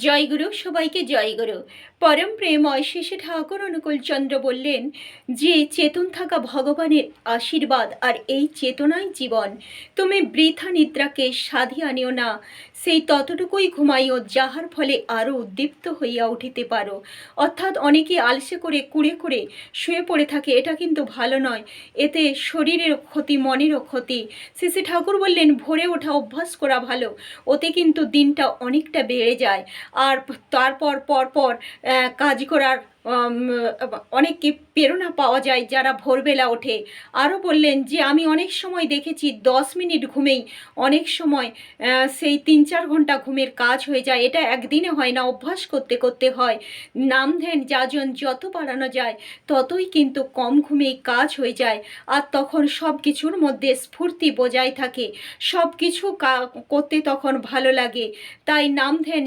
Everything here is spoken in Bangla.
জয়গুরু, সবাইকে জয়গুরু। পরম প্রেমময় শেষে ঠাকুর অনুকূলচন্দ্র বললেন যে চেতন থাকা ভগবানের আশীর্বাদ, আর এই চেতনাই জীবন। তুমি বৃথা নিদ্রাকে সাধিয়ে আনিও না, সেই ততটুকুই ঘুমাইও যাহার ফলে আরও উদ্দীপ্ত হইয়া উঠিতে পারো। অর্থাৎ অনেকে আলসে করে কুড়ে করে শুয়ে পড়ে থাকে, এটা কিন্তু ভালো নয়। এতে শরীরেরও ক্ষতি, মনেরও ক্ষতি। শ্রী ঠাকুর বললেন ভোরে ওঠা অভ্যাস করা ভালো, ওতে কিন্তু দিনটা অনেকটা বেড়ে যায়। আর তারপর পরপর কাজ করার অনেককে প্রেরণা পাওয়া যায় যারা ভোরবেলা ওঠে। আরও বললেন যে আমি অনেক সময় দেখেছি 10 মিনিট ঘুমেই অনেক সময় সেই 3-4 ঘন্টা ঘুমের কাজ হয়ে যায়। এটা একদিনে হয় না, অভ্যাস করতে করতে হয়। নাম ধ্যান যাজন যত বাড়ানো যায় ততই কিন্তু কম ঘুমেই কাজ হয়ে যায়, আর তখন সব কিছুর মধ্যে স্ফূর্তি বজায় থাকে, সব কিছু করতে তখন ভালো লাগে। তাই নাম ধ্যান